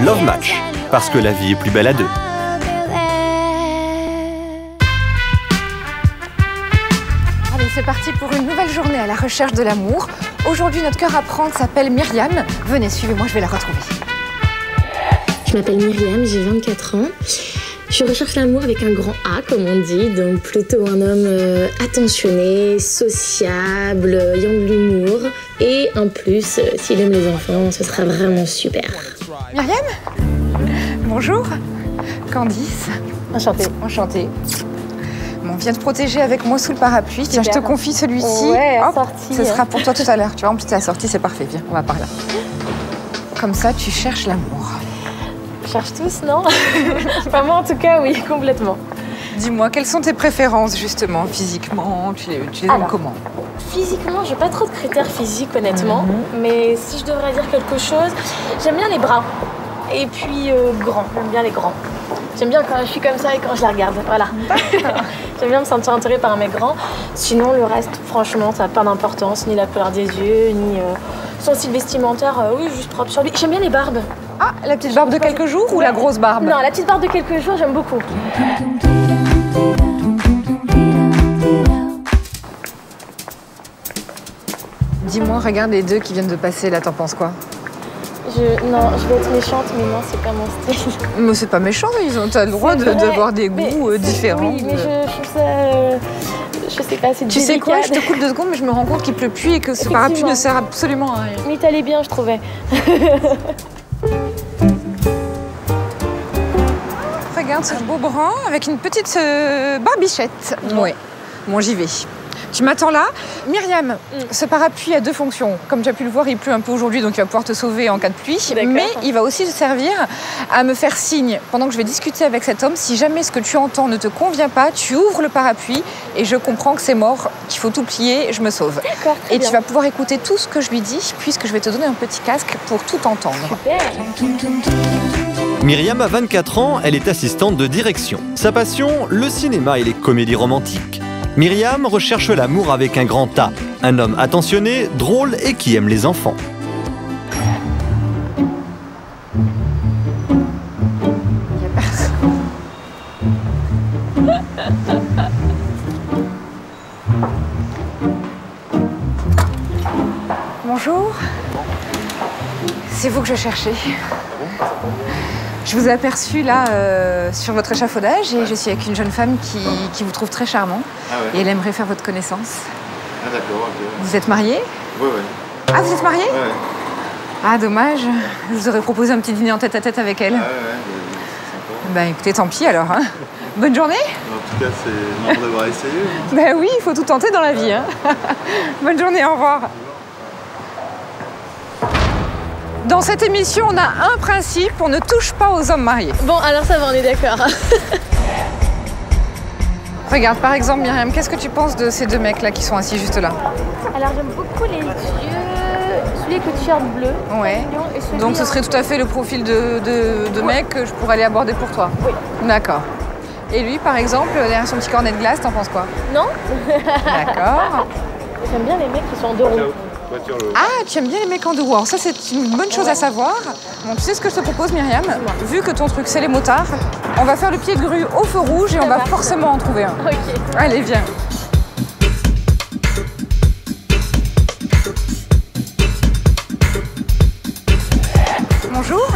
Love Match, parce que la vie est plus belle à deux. Allez, c'est parti pour une nouvelle journée à la recherche de l'amour. Aujourd'hui, notre cœur à prendre s'appelle Myriam. Venez, suivez-moi, je vais la retrouver. Je m'appelle Myriam, j'ai 24 ans. Je recherche l'amour avec un grand A, comme on dit, donc plutôt un homme attentionné, sociable, ayant de l'humour. Et en plus, s'il aime les enfants, ce sera vraiment super. Myriam? Bonjour. Candice. Enchantée. Enchantée. Bon, viens te protéger avec moi sous le parapluie. Tiens, je te confie celui-ci. Ouais, hop, assorti. ce sera pour toi tout à l'heure. Tu vois, en plus, t'es assortie, c'est parfait. Viens, on va par là. Comme ça, tu cherches l'amour. Je cherche tous, non? Enfin, moi, en tout cas, oui, complètement. Dis-moi, quelles sont tes préférences, justement, physiquement? Tu les aimes comment? Physiquement, j'ai pas trop de critères physiques, honnêtement. Mais si je devrais dire quelque chose, j'aime bien les bras. Et puis, grands. J'aime bien les grands. J'aime bien quand je suis comme ça et quand je la regarde, voilà. J'aime bien me sentir entourée par un mec grand. Sinon, le reste, franchement, ça n'a pas d'importance. Ni la couleur des yeux, ni son style vestimentaire. Oui, juste propre sur lui. J'aime bien les barbes. Ah, la petite barbe de quelques jours ou la grosse barbe? Non, la petite barbe de quelques jours, j'aime beaucoup. Dis-moi, regarde les deux qui viennent de passer, là, t'en penses quoi? Non, je vais être méchante, mais non, c'est pas mon style. Mais c'est pas méchant, t'as le droit d'avoir des goûts différents. Oui, mais je trouve ça... je sais pas, c'est délicat. Tu sais quoi, je te coupe 2 secondes, mais je me rends compte qu'il pleut plus et que ce parapluie ne sert absolument à rien. Mais t'allais bien, je trouvais. Regarde ce beau brun avec une petite barbichette. Oui, bon, j'y vais. Tu m'attends là? Myriam, ce parapluie a 2 fonctions. Comme tu as pu le voir, il pleut un peu aujourd'hui, donc il va pouvoir te sauver en cas de pluie. Mais il va aussi te servir à me faire signe, pendant que je vais discuter avec cet homme, si jamais ce que tu entends ne te convient pas, tu ouvres le parapluie et je comprends que c'est mort, qu'il faut tout plier, je me sauve. D'accord, et tu vas pouvoir écouter tout ce que je lui dis, puisque je vais te donner un petit casque pour tout entendre. Super. Myriam a 24 ans, elle est assistante de direction. Sa passion, le cinéma et les comédies romantiques. Myriam recherche l'amour avec un grand A, un homme attentionné, drôle et qui aime les enfants. Bonjour. C'est vous que je cherchais. Je vous ai aperçu là sur votre échafaudage et je suis avec une jeune femme qui vous trouve très charmant. Ah ouais. Et elle aimerait faire votre connaissance. Ah d'accord, ok. Vous êtes marié? Ouais, ouais. Ah, vous êtes marié? Ouais. Ah, dommage. Je vous aurais proposé un petit dîner en tête-à-tête avec elle. Ah ouais, c'est sympa. Ben écoutez, tant pis alors. Hein. Bonne journée. En tout cas, c'est marrant d'avoir essayé. Ben oui, il faut tout tenter dans la vie. Hein. Bonne journée, au revoir. Dans cette émission, on a un principe, on ne touche pas aux hommes mariés. Bon, alors ça va, on est d'accord. Regarde, par exemple, Myriam, qu'est-ce que tu penses de ces 2 mecs-là qui sont assis juste là? Alors j'aime beaucoup les yeux, celui avec le t-shirt bleu. Ouais. Et celui Donc ce serait tout à fait le profil de mec que je pourrais aller aborder pour toi? Oui. D'accord. Et lui, par exemple, derrière son petit cornet de glace, t'en penses quoi? Non. D'accord. J'aime bien les mecs qui sont en 2 roues. Ah, tu aimes bien les mecs en 2 roues. Alors ça, c'est une bonne chose à savoir. Bon, tu sais ce que je te propose, Myriam? Vu que ton truc, c'est les motards, on va faire le pied de grue au feu rouge et on va forcément en trouver un. Ok. Allez, viens. Bonjour.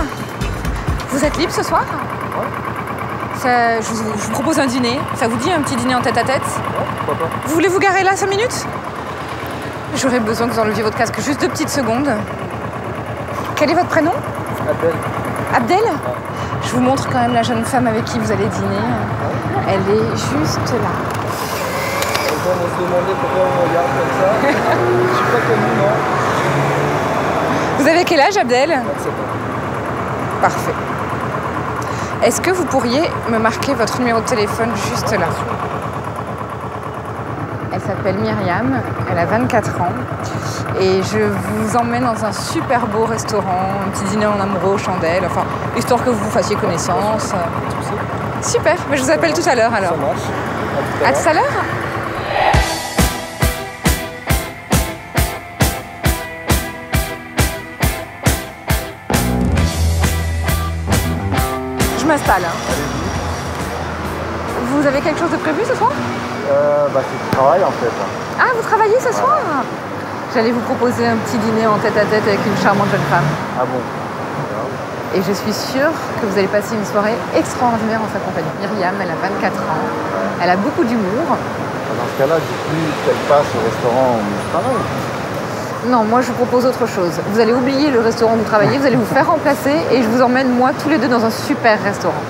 Vous êtes libre ce soir? Je vous propose un dîner. Ça vous dit un petit dîner en tête-à-tête? Pourquoi pas? Vous voulez vous garer là 5 minutes? J'aurais besoin que vous enleviez votre casque juste 2 petites secondes. Quel est votre prénom? Abdel. Abdel? Je vous montre quand même la jeune femme avec qui vous allez dîner. Elle est juste là. On se demandait pourquoi on regarde comme ça. Je suis pas connu, non. Vous avez quel âge, Abdel? 27 ans. Parfait. Est-ce que vous pourriez me marquer votre numéro de téléphone juste là? Elle s'appelle Myriam, elle a 24 ans et je vous emmène dans un super beau restaurant, un petit dîner en amoureux aux chandelles, enfin, histoire que vous fassiez connaissance. Super, mais je vous appelle tout à l'heure alors. Ça marche. À tout à l'heure. m'installe. Hein. Vous avez quelque chose de prévu ce soir? C'est du travail en fait. Ah, vous travaillez ce soir? J'allais vous proposer un petit dîner en tête-à-tête avec une charmante jeune femme. Ah bon? Et je suis sûre que vous allez passer une soirée extraordinaire en sa compagnie. Myriam, elle a 24 ans, elle a beaucoup d'humour. Dans ce cas-là, du coup, qu'elle passe au restaurant où je travaille. Non, moi je vous propose autre chose. Vous allez oublier le restaurant où vous travaillez, vous allez vous faire remplacer et je vous emmène moi tous les deux dans un super restaurant.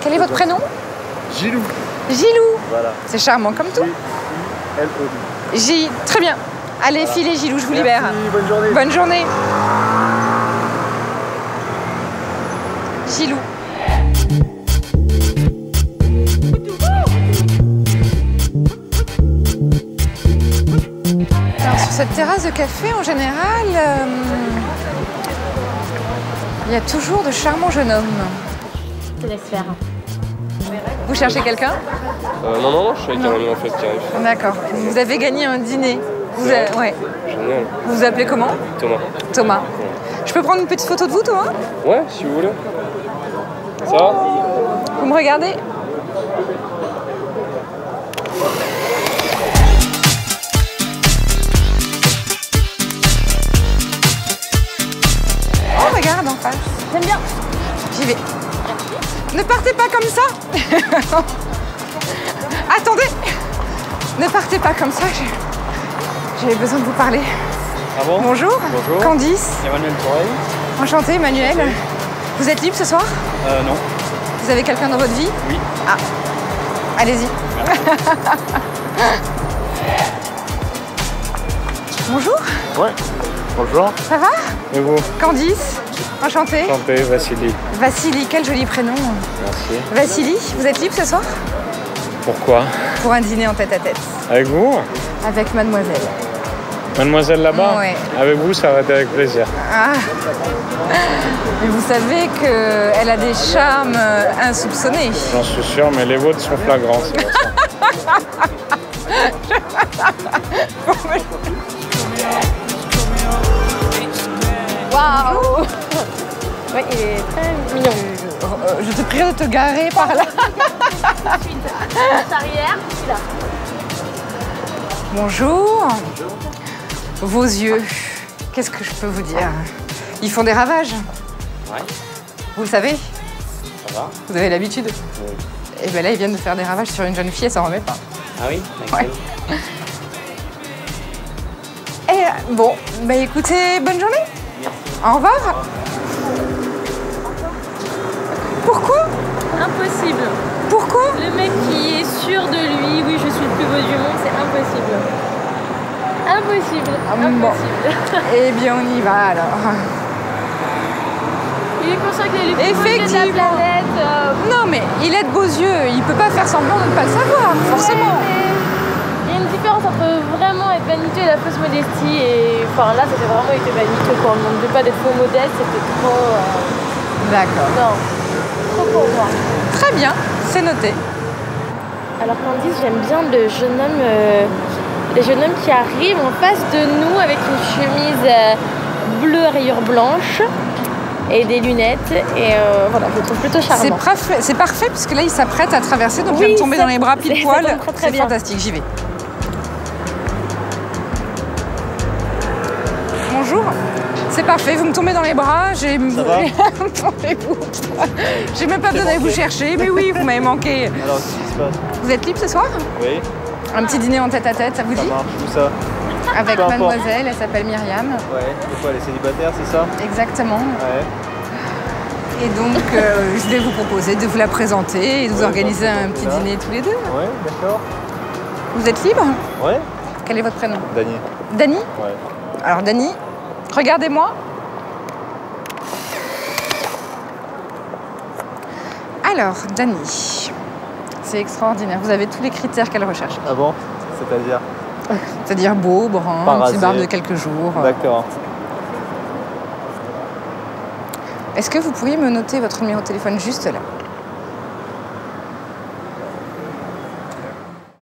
Quel est votre prénom? Gilou. Gilou. Voilà. C'est charmant comme tout. L-O-U. J, très bien. Allez, Voilà. filez Gilou, je vous Merci, libère. bonne journée. Bonne journée. Gilou. Alors, sur cette terrasse de café, en général, il y a toujours de charmants jeunes hommes. Je te laisse faire. Vous cherchez quelqu'un? Non, je suis avec un ami en fait qui arrive. D'accord. Vous avez gagné un dîner. Ouais. Génial. Vous vous appelez comment? Thomas. Thomas. Je peux prendre une petite photo de vous, Thomas? Ouais, si vous voulez. Ça va? Vous me regardez? Oh, regarde en face. J'aime bien. J'y vais. Ne partez pas comme ça. Attendez. Ne partez pas comme ça. J'avais besoin de vous parler. Ah bon? Bonjour. Bonjour. Candice. Emmanuel Tourelle. Enchantée, Emmanuel. Vous êtes libre ce soir? Non. Vous avez quelqu'un dans votre vie? Oui. Ah. Allez-y. Bonjour. Ouais. Bonjour. Ça va? Et vous? Candice. Enchantée. Enchanté, Vassili. Vassili, quel joli prénom. Merci. Vassili, vous êtes libre ce soir? Pourquoi? Pour un dîner en tête-à-tête. Avec vous? Avec mademoiselle. Mademoiselle là-bas? Ouais. Avec vous, ça va être avec plaisir. Ah. Mais vous savez qu'elle a des charmes insoupçonnés. J'en suis sûr, mais les vôtres sont flagrants, c'est pour ça. Waouh. Oui, il est très mignon. Je te prierai de te garer par là. Passe arrière, là. Bonjour. Vos yeux, qu'est-ce que je peux vous dire? Ils font des ravages. Ouais. Vous le savez? Ça va? Vous avez l'habitude? Oui. Et bien là, ils viennent de faire des ravages sur une jeune fille, elle s'en remet pas. Ah oui? Ouais. Et bon, bah écoutez, bonne journée. Au revoir. Pourquoi? Impossible. Pourquoi? Le mec qui est sûr de lui, oui, je suis le plus beau du monde, c'est impossible. Impossible. Bon. Impossible. Eh bien, on y va alors. Il est conscient qu'il est le plus beau de la Effectivement. planète. Non, mais il a de beaux yeux, il peut pas faire semblant de ne pas le savoir, forcément. Il y a une différence entre vraiment être vaniteux et la fausse modestie. Et enfin là, c'était vraiment été vaniteux quoi. On ne demandait pas d'être faux modeste, c'était trop. D'accord. Non, trop pour moi. Très bien, c'est noté. Alors Candice, j'aime bien le jeune homme, les jeunes hommes qui arrivent en face de nous avec une chemise bleue à rayures blanches et des lunettes. Et voilà, je le trouve plutôt charmant. C'est parfait, puisque là, il s'apprête à traverser, donc il va Oui, me tomber ça- dans les bras pile ça poil. tombe très, très C'est bien. fantastique, j'y vais. Bonjour. C'est parfait, vous me tombez dans les bras, j'ai Ça va? J'ai même pas besoin d'aller vous chercher, mais oui, vous m'avez manqué. Alors, qu'est-ce qui se passe? Vous êtes libre ce soir? Oui, Un petit dîner en tête-à-tête, ça vous ça dit? marche, tout ça. Avec Peu importe. mademoiselle, elle s'appelle Myriam. Ouais, c'est quoi, les célibataires, c'est ça? Exactement. Ouais. Et donc, je vais vous proposer de vous la présenter et de vous Ouais, organiser un petit ça. dîner tous les deux. Ouais, d'accord. Vous êtes libre? Ouais? Quel est votre prénom? Dany. Dany? Ouais. Alors, Dany, regardez-moi. Alors, Dany, c'est extraordinaire. Vous avez tous les critères qu'elle recherche. Ah bon? C'est-à-dire? C'est-à-dire beau, brun, Pas un petit rasé. barbe de quelques jours. D'accord. Est-ce que vous pourriez me noter votre numéro de téléphone juste là?